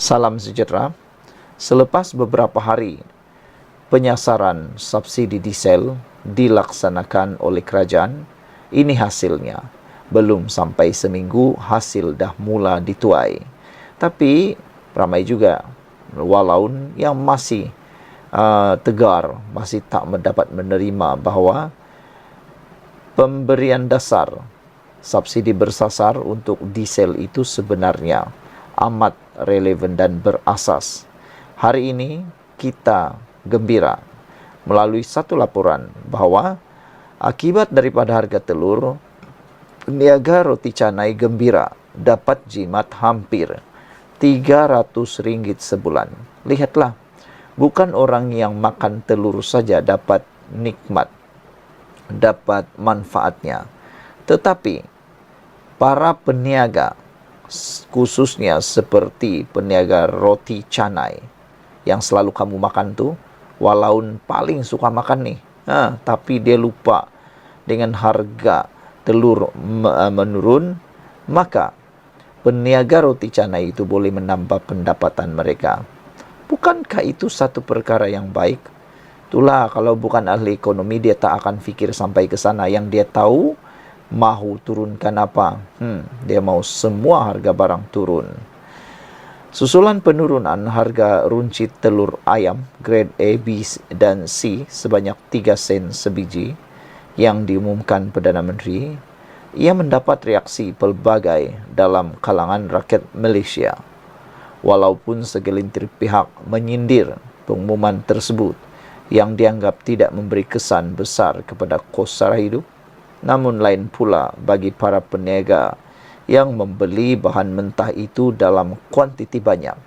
Salam sejahtera. Selepas beberapa hari penyasaran subsidi diesel dilaksanakan oleh kerajaan, ini hasilnya. Belum sampai seminggu hasil dah mula dituai. Tapi ramai juga walaupun yang masih tegar, masih tak mendapat menerima bahawa pemberian dasar subsidi bersasar untuk diesel itu sebenarnya amat relevan dan berasas. Hari ini kita gembira melalui satu laporan bahawa akibat daripada harga telur, peniaga roti canai gembira dapat jimat hampir RM300 sebulan. Lihatlah, bukan orang yang makan telur saja dapat nikmat, dapat manfaatnya, tetapi para peniaga, khususnya seperti peniaga roti canai yang selalu kamu makan tu, walaupun paling suka makan nih, tapi dia lupa dengan harga telur menurun, maka peniaga roti canai itu boleh menambah pendapatan mereka. Bukankah itu satu perkara yang baik? Itulah, kalau bukan ahli ekonomi dia tak akan fikir sampai ke sana. Yang dia tahu mahu turunkan apa? Dia mahu semua harga barang turun. Susulan penurunan harga runcit telur ayam grade A, B dan C sebanyak 3 sen sebiji yang diumumkan Perdana Menteri, ia mendapat reaksi pelbagai dalam kalangan rakyat Malaysia. Walaupun segelintir pihak menyindir pengumuman tersebut yang dianggap tidak memberi kesan besar kepada kos sara hidup, namun lain pula bagi para peniaga yang membeli bahan mentah itu dalam kuantiti banyak.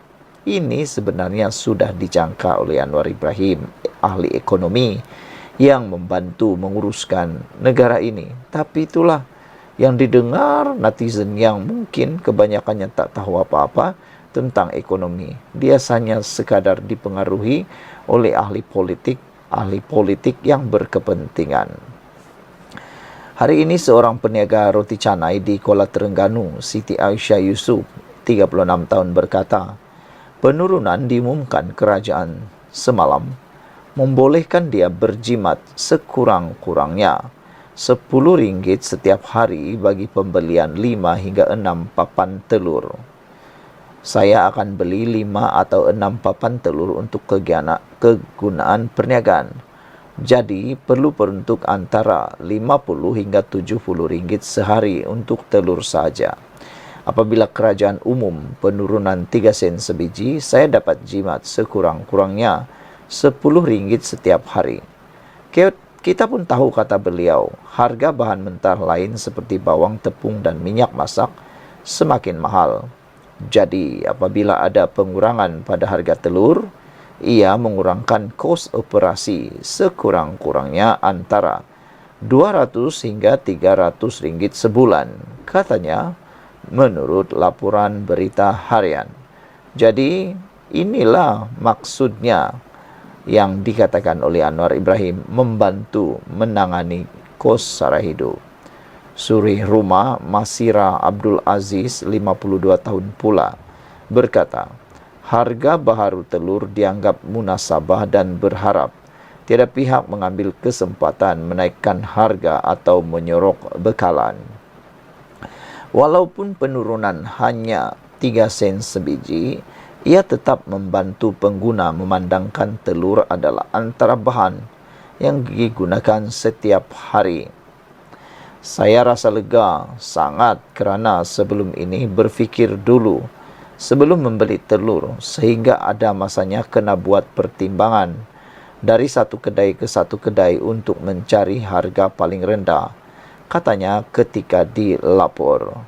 Ini sebenarnya sudah dijangka oleh Anwar Ibrahim, ahli ekonomi yang membantu menguruskan negara ini. Tapi itulah yang didengar netizen yang mungkin kebanyakannya tak tahu apa-apa tentang ekonomi. Biasanya sekadar dipengaruhi oleh ahli politik yang berkepentingan. Hari ini seorang peniaga roti canai di Kuala Terengganu, Siti Aisyah Yusof, 36 tahun berkata, penurunan diumumkan kerajaan semalam membolehkan dia berjimat sekurang-kurangnya RM10 setiap hari bagi pembelian 5 hingga 6 papan telur. Saya akan beli 5 atau 6 papan telur untuk kegunaan perniagaan. Jadi, perlu peruntuk antara RM50 hingga RM70 sehari untuk telur saja. Apabila kerajaan umum penurunan 3 sen sebiji, saya dapat jimat sekurang-kurangnya RM10 setiap hari. Kita pun tahu, kata beliau, harga bahan mentah lain seperti bawang, tepung dan minyak masak semakin mahal. Jadi, apabila ada pengurangan pada harga telur, ia mengurangkan kos operasi sekurang-kurangnya antara RM200 hingga RM300 sebulan, katanya menurut laporan berita harian. Jadi inilah maksudnya yang dikatakan oleh Anwar Ibrahim membantu menangani kos sara hidup. Suri Rumah Masira Abdul Aziz, 52 tahun pula, berkata, harga baharu telur dianggap munasabah dan berharap tiada pihak mengambil kesempatan menaikkan harga atau menyorok bekalan. Walaupun penurunan hanya 3 sen sebiji, ia tetap membantu pengguna memandangkan telur adalah antara bahan yang digunakan setiap hari. Saya rasa lega sangat kerana sebelum ini berfikir dulu sebelum membeli telur, sehingga ada masanya kena buat pertimbangan dari satu kedai ke satu kedai untuk mencari harga paling rendah, katanya ketika dilapor.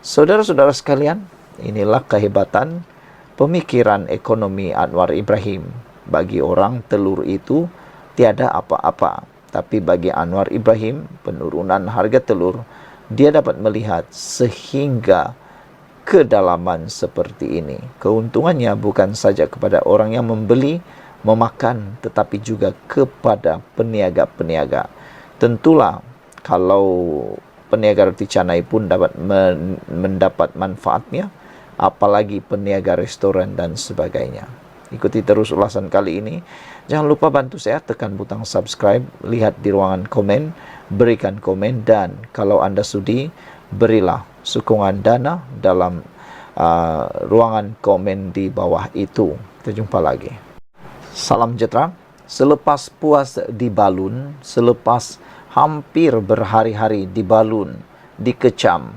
Saudara-saudara sekalian, inilah kehebatan pemikiran ekonomi Anwar Ibrahim. Bagi orang, telur itu tiada apa-apa. Tapi bagi Anwar Ibrahim, penurunan harga telur, dia dapat melihat sehingga kedalaman seperti ini. Keuntungannya bukan saja kepada orang yang membeli, memakan, tetapi juga kepada peniaga-peniaga. Tentulah kalau peniaga roti canai pun dapat mendapat manfaatnya, apalagi peniaga restoran dan sebagainya. Ikuti terus ulasan kali ini. Jangan lupa bantu saya tekan butang subscribe, lihat di ruangan komen, berikan komen, dan kalau Anda sudi, berilah sokongan dana dalam ruangan komen di bawah itu. Kita jumpa lagi. Salam sejahtera. Selepas puas di balun, selepas hampir berhari-hari di balun, dikecam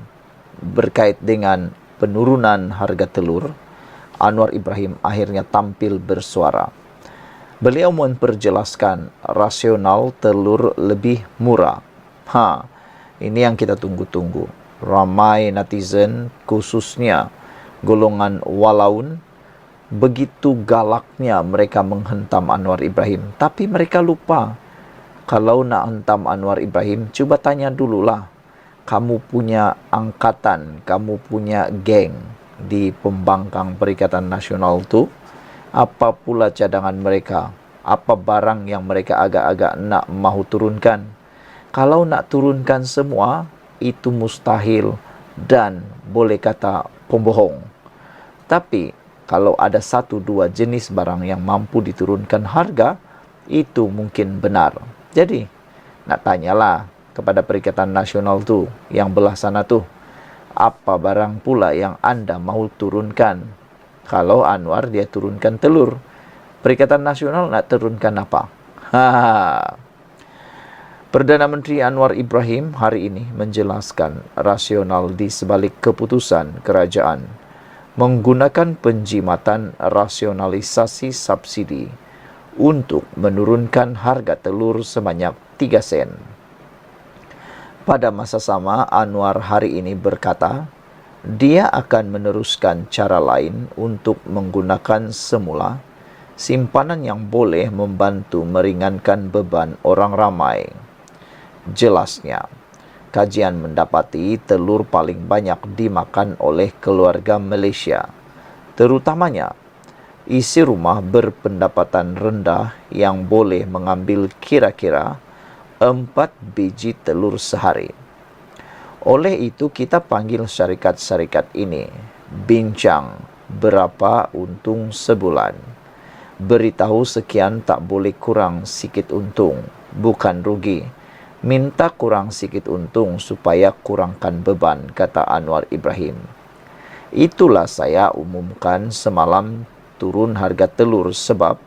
berkait dengan penurunan harga telur, Anwar Ibrahim akhirnya tampil bersuara. Beliau memperjelaskan rasional telur lebih murah. Ini yang kita tunggu-tunggu. Ramai netizen, khususnya golongan walaun, begitu galaknya mereka menghentam Anwar Ibrahim. Tapi mereka lupa, kalau nak hentam Anwar Ibrahim, coba tanya dululah. Kamu punya angkatan, kamu punya geng di pembangkang Perikatan Nasional tu, apa pula cadangan mereka? Apa barang yang mereka agak-agak nak mahu turunkan? Kalau nak turunkan semua, itu mustahil dan boleh kata pembohong. Tapi kalau ada 1-2 jenis barang yang mampu diturunkan harga, itu mungkin benar. Jadi, nak tanyalah kepada Perikatan Nasional tu, yang belah sana tu, apa barang pula yang Anda mahu turunkan? Kalau Anwar dia turunkan telur, Perikatan Nasional nak turunkan apa? Perdana Menteri Anwar Ibrahim hari ini menjelaskan rasional di sebalik keputusan kerajaan menggunakan penjimatan rasionalisasi subsidi untuk menurunkan harga telur sebanyak 3 sen. Pada masa sama, Anwar hari ini berkata, dia akan meneruskan cara lain untuk menggunakan semula simpanan yang boleh membantu meringankan beban orang ramai. Jelasnya, kajian mendapati telur paling banyak dimakan oleh keluarga Malaysia, terutamanya isi rumah berpendapatan rendah yang boleh mengambil kira-kira 4 biji telur sehari. Oleh itu kita panggil syarikat-syarikat ini, bincang berapa untung sebulan. Beritahu sekian tak boleh kurang sikit untung, bukan rugi. Minta kurang sikit untung supaya kurangkan beban, kata Anwar Ibrahim. Itulah saya umumkan semalam turun harga telur sebab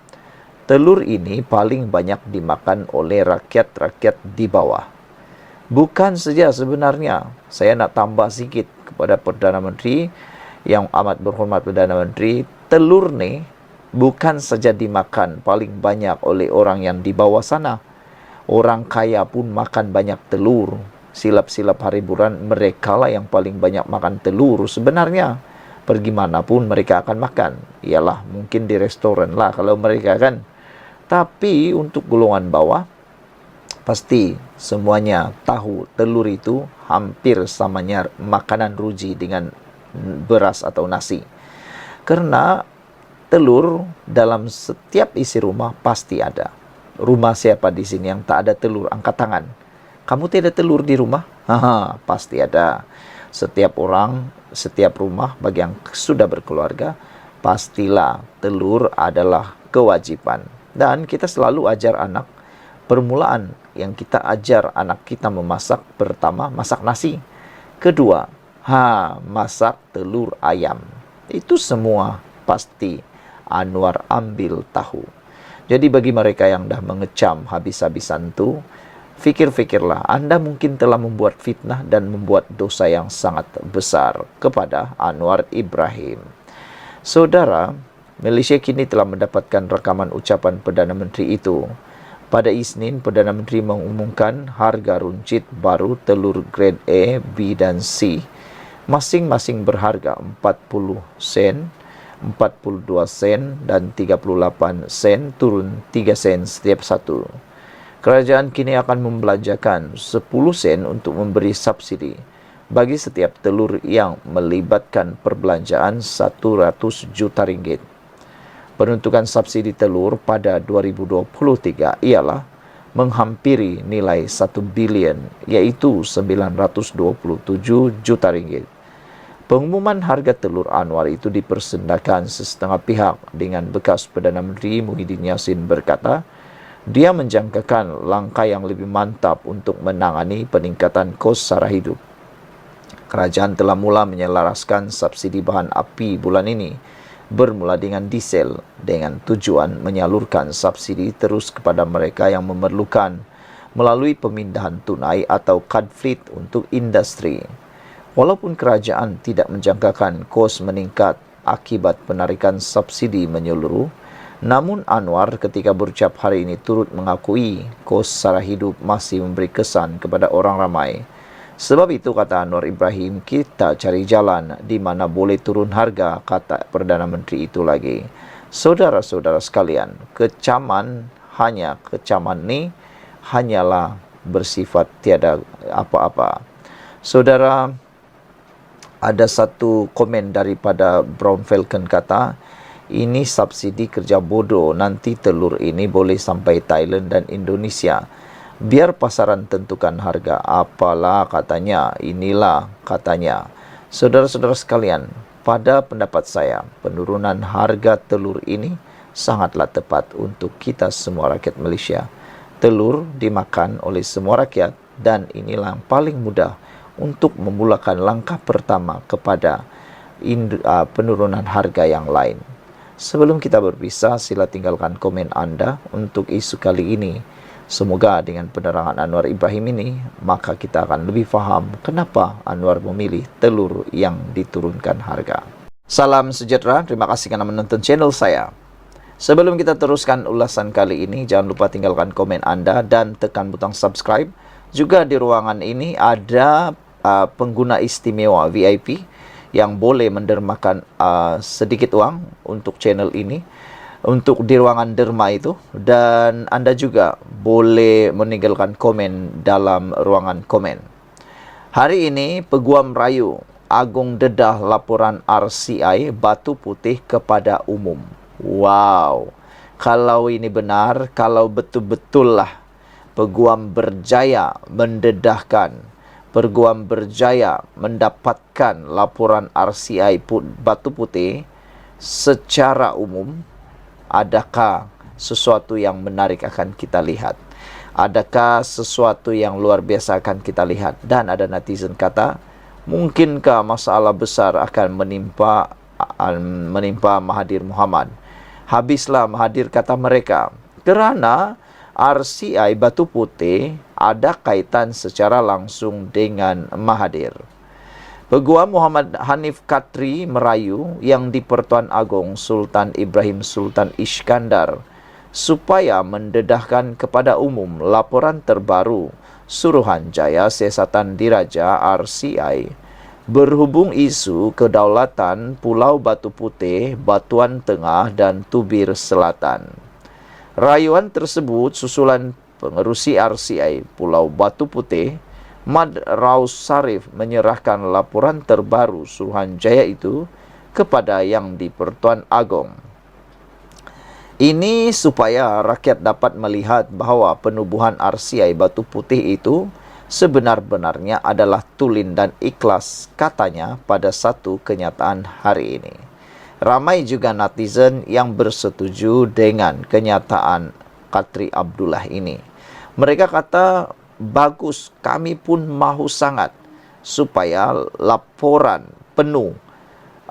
telur ini paling banyak dimakan oleh rakyat-rakyat di bawah. Bukan saja sebenarnya, saya nak tambah sikit kepada Perdana Menteri yang amat berhormat Perdana Menteri, telur ni bukan saja dimakan paling banyak oleh orang yang di bawah sana. Orang kaya pun makan banyak telur. Silap-silap hari bulan, mereka lah yang paling banyak makan telur sebenarnya. Pergi mana pun mereka akan makan. Ialah mungkin di restoran lah kalau mereka kan. Tapi untuk golongan bawah, pasti semuanya tahu telur itu hampir samanya makanan ruji dengan beras atau nasi. Karena telur dalam setiap isi rumah pasti ada. Rumah siapa di sini yang tak ada telur? Angkat tangan. Kamu tidak ada telur di rumah? Pasti ada. Setiap orang, setiap rumah bagi yang sudah berkeluarga, pastilah telur adalah kewajiban. Dan kita selalu ajar anak, permulaan yang kita ajar anak kita memasak, pertama masak nasi, kedua masak telur ayam. Itu semua pasti Anwar ambil tahu. Jadi bagi mereka yang dah mengecam habis-habisan tu, fikir-fikirlah, Anda mungkin telah membuat fitnah dan membuat dosa yang sangat besar kepada Anwar Ibrahim. Saudara, Malaysia kini telah mendapatkan rakaman ucapan Perdana Menteri itu. Pada Isnin, Perdana Menteri mengumumkan harga runcit baru telur grade A, B dan C. Masing-masing berharga 40 sen, 42 sen dan 38 sen, turun 3 sen setiap satu. Kerajaan kini akan membelanjakan 10 sen untuk memberi subsidi bagi setiap telur yang melibatkan perbelanjaan 100 juta ringgit. Penuntukan subsidi telur pada 2023 ialah menghampiri nilai 1 bilion, iaitu 927 juta ringgit. Pengumuman harga telur Anwar itu dipersendakan sesetengah pihak dengan bekas Perdana Menteri Muhyiddin Yassin berkata, dia menjangkakan langkah yang lebih mantap untuk menangani peningkatan kos sara hidup. Kerajaan telah mula menyelaraskan subsidi bahan api bulan ini bermula dengan diesel dengan tujuan menyalurkan subsidi terus kepada mereka yang memerlukan melalui pemindahan tunai atau card fleet untuk industri. Walaupun kerajaan tidak menjangkakan kos meningkat akibat penarikan subsidi menyeluruh, namun Anwar ketika berucap hari ini turut mengakui kos sara hidup masih memberi kesan kepada orang ramai. Sebab itu, kata Anwar Ibrahim, kita cari jalan di mana boleh turun harga, kata Perdana Menteri itu lagi. Saudara-saudara sekalian, kecaman ni hanyalah bersifat tiada apa-apa. Saudara, ada satu komen daripada Brown Falcon kata, ini subsidi kerja bodoh, nanti telur ini boleh sampai Thailand dan Indonesia. Biar pasaran tentukan harga. Apalah katanya, inilah katanya. Saudara-saudara sekalian, pada pendapat saya, penurunan harga telur ini sangatlah tepat untuk kita semua rakyat Malaysia. Telur dimakan oleh semua rakyat dan inilah yang paling mudah untuk memulakan langkah pertama kepada penurunan harga yang lain. Sebelum kita berpisah, sila tinggalkan komen anda untuk isu kali ini. Semoga dengan penerangan Anwar Ibrahim ini, maka kita akan lebih faham kenapa Anwar memilih telur yang diturunkan harga. Salam sejahtera, terima kasih karena menonton channel saya. Sebelum kita teruskan ulasan kali ini, jangan lupa tinggalkan komen anda dan tekan butang subscribe. Juga di ruangan ini ada pengguna istimewa VIP yang boleh mendermakan sedikit uang untuk channel ini, untuk di ruangan derma itu, dan anda juga boleh meninggalkan komen dalam ruangan komen. Hari ini Peguam Merayu Agung dedah laporan RCI Batu Putih kepada umum. Wow, kalau ini benar, kalau betul-betul lah Peguam berjaya mendedahkan, Peguam berjaya mendapatkan laporan RCI Batu Putih secara umum, adakah sesuatu yang menarik akan kita lihat? Adakah sesuatu yang luar biasa akan kita lihat? Dan ada netizen kata, mungkinkah masalah besar akan menimpa Mahathir Mohamad? Habislah Mahathir, kata mereka, kerana RCI Batu Putih ada kaitan secara langsung dengan Mahathir. Peguam Muhammad Hanif Katri merayu yang di-Pertuan Agong Sultan Ibrahim Sultan Iskandar supaya mendedahkan kepada umum laporan terbaru Suruhanjaya Siasatan Diraja RCI berhubung isu kedaulatan Pulau Batu Putih, Batuan Tengah dan Tubir Selatan. Rayuan tersebut susulan pengerusi RCI Pulau Batu Putih, Mad Raus Sarif, menyerahkan laporan terbaru Suruhanjaya itu kepada Yang di-Pertuan Agong. Ini supaya rakyat dapat melihat bahawa penubuhan RCI Batu Putih itu sebenar-benarnya adalah tulen dan ikhlas, katanya pada satu kenyataan hari ini. Ramai juga netizen yang bersetuju dengan kenyataan Katri Abdullah ini. Mereka kata, bagus, kami pun mahu sangat supaya laporan penuh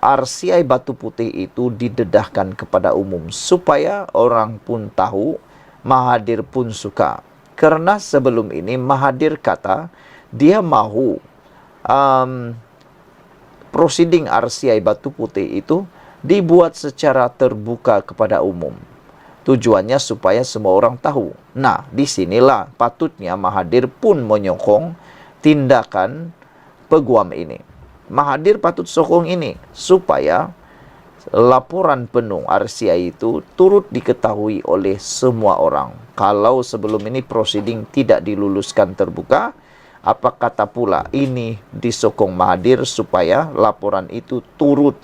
RCI Batu Putih itu didedahkan kepada umum, supaya orang pun tahu, Mahathir pun suka. Kerana sebelum ini Mahathir kata dia mahu proceeding RCI Batu Putih itu dibuat secara terbuka kepada umum. Tujuannya supaya semua orang tahu. Nah, disinilah patutnya Mahathir pun menyokong tindakan peguam ini. Mahathir patut sokong ini supaya laporan penuh RCI itu turut diketahui oleh semua orang. Kalau sebelum ini proceeding tidak diluluskan terbuka, apa kata pula ini disokong Mahathir supaya laporan itu turut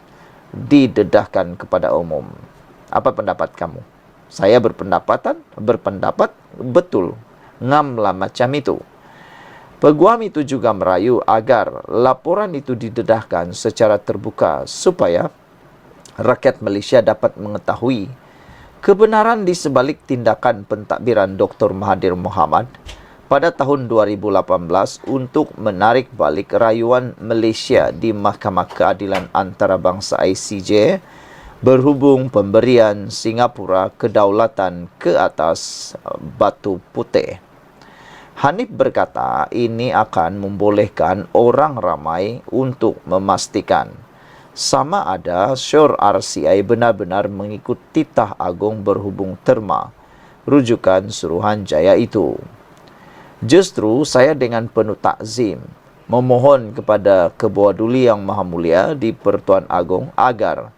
didedahkan kepada umum. Apa pendapat kamu? Saya berpendapat betul. Ngamlah macam itu. Peguam itu juga merayu agar laporan itu didedahkan secara terbuka supaya rakyat Malaysia dapat mengetahui kebenaran di sebalik tindakan pentadbiran Dr. Mahathir Mohamad pada tahun 2018 untuk menarik balik rayuan Malaysia di Mahkamah Keadilan Antarabangsa ICJ berhubung pemberian Singapura kedaulatan ke atas Batu Putih. Hanif berkata ini akan membolehkan orang ramai untuk memastikan sama ada syur RCI benar-benar mengikut titah agung berhubung terma rujukan Suruhanjaya itu. Justru saya dengan penuh takzim memohon kepada Ketua Duli Yang Maha Mulia di Pertuan Agong agar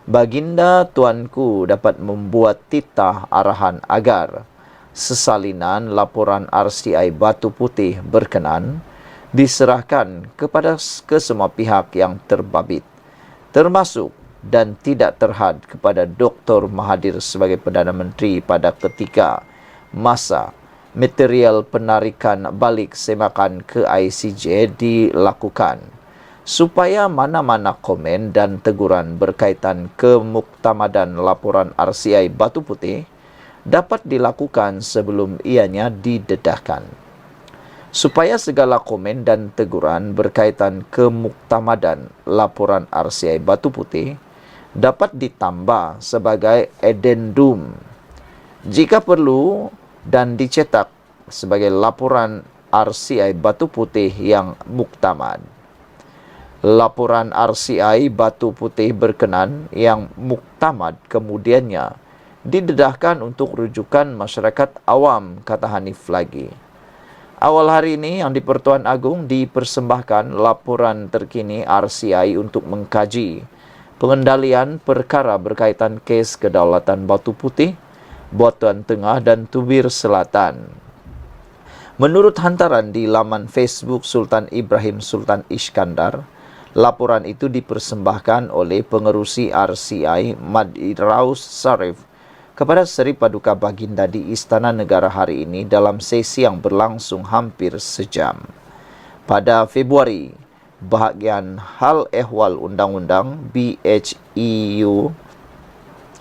Baginda Tuanku dapat membuat titah arahan agar sesalinan laporan RCI Batu Putih berkenan diserahkan kepada kesemua pihak yang terbabit, termasuk dan tidak terhad kepada Dr. Mahathir sebagai Perdana Menteri pada ketika masa material penarikan balik semakan ke ICJ dilakukan, supaya mana-mana komen dan teguran berkaitan kemuktamadan laporan RCI Batu Putih dapat dilakukan sebelum ianya didedahkan. Supaya segala komen dan teguran berkaitan kemuktamadan laporan RCI Batu Putih dapat ditambah sebagai addendum jika perlu dan dicetak sebagai laporan RCI Batu Putih yang muktamad. Laporan RCI Batu Putih berkenan yang muktamad kemudiannya didedahkan untuk rujukan masyarakat awam, kata Hanif lagi. Awal hari ini yang di Pertuan Agong dipersembahkan laporan terkini RCI untuk mengkaji pengendalian perkara berkaitan kes kedaulatan Batu Putih, Butuan Tengah dan Tubir Selatan. Menurut hantaran di laman Facebook Sultan Ibrahim Sultan Iskandar, laporan itu dipersembahkan oleh pengerusi RCI Madiraus Sarif kepada Seri Paduka Baginda di Istana Negara hari ini dalam sesi yang berlangsung hampir sejam. Pada Februari, bahagian Hal Ehwal Undang-Undang BHEU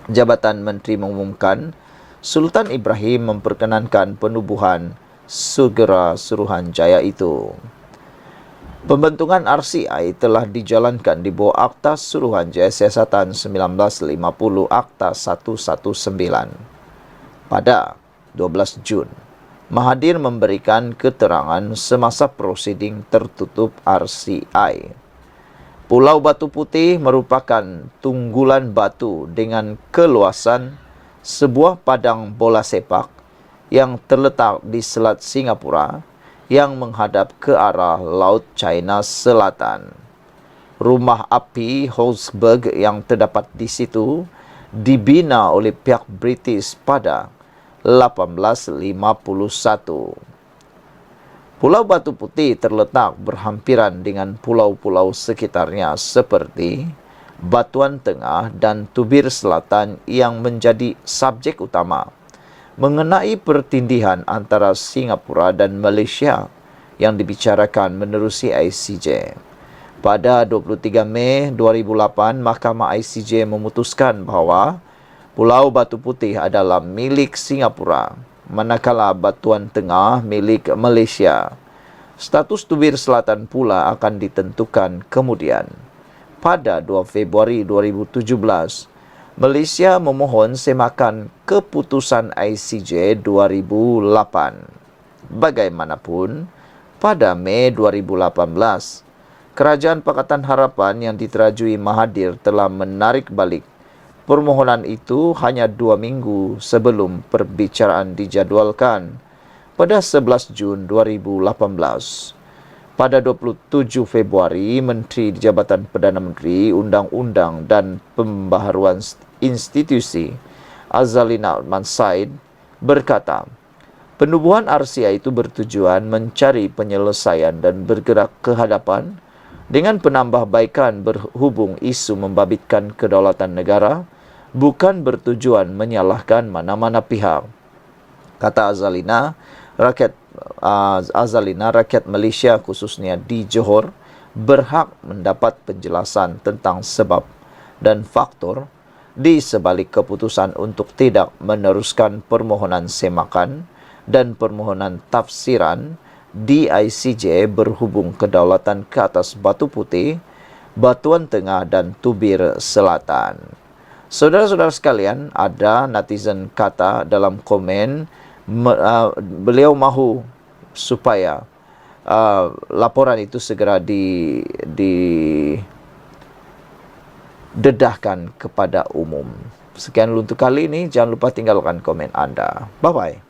Jabatan Menteri mengumumkan Sultan Ibrahim memperkenankan penubuhan segera Suruhanjaya itu. Pembentukan RCI telah dijalankan di bawah Akta Suruhanjaya Siasatan 1950 Akta 119. Pada 12 Jun, Mahathir memberikan keterangan semasa prosiding tertutup RCI. Pulau Batu Putih merupakan tunggulan batu dengan keluasan sebuah padang bola sepak yang terletak di Selat Singapura yang menghadap ke arah Laut China Selatan. Rumah api Holzberg yang terdapat di situ dibina oleh pihak British pada 1851. Pulau Batu Putih terletak berhampiran dengan pulau-pulau sekitarnya seperti Batuan Tengah dan Tubir Selatan yang menjadi subjek utama mengenai pertindihan antara Singapura dan Malaysia yang dibicarakan menerusi ICJ. Pada 23 Mei 2008, Mahkamah ICJ memutuskan bahawa Pulau Batu Putih adalah milik Singapura, manakala Batuan Tengah milik Malaysia. Status Tubir Selatan pula akan ditentukan kemudian. Pada 2 Februari 2017, Malaysia memohon semakan keputusan ICJ 2008. Bagaimanapun, pada Mei 2018, Kerajaan Pakatan Harapan yang diterajui Mahathir telah menarik balik permohonan itu hanya 2 minggu sebelum perbicaraan dijadualkan pada 11 Jun 2018. Pada 27 Februari, Menteri di Jabatan Perdana Menteri, Undang-Undang dan Pembaharuan Institusi Azalina Othman Said berkata, penubuhan RCI itu bertujuan mencari penyelesaian dan bergerak ke hadapan dengan penambahbaikan berhubung isu membabitkan kedaulatan negara, bukan bertujuan menyalahkan mana-mana pihak. Kata Azalina, rakyat Azalina, rakyat Malaysia khususnya di Johor berhak mendapat penjelasan tentang sebab dan faktor di sebalik keputusan untuk tidak meneruskan permohonan semakan dan permohonan tafsiran di ICJ berhubung kedaulatan ke atas Batu Putih, Batuan Tengah dan Tubir Selatan. Saudara-saudara sekalian, ada netizen kata dalam komen beliau mahu supaya laporan itu segera didedahkan kepada umum. Sekian untuk kali ini, jangan lupa tinggalkan komen Anda. Bye-bye.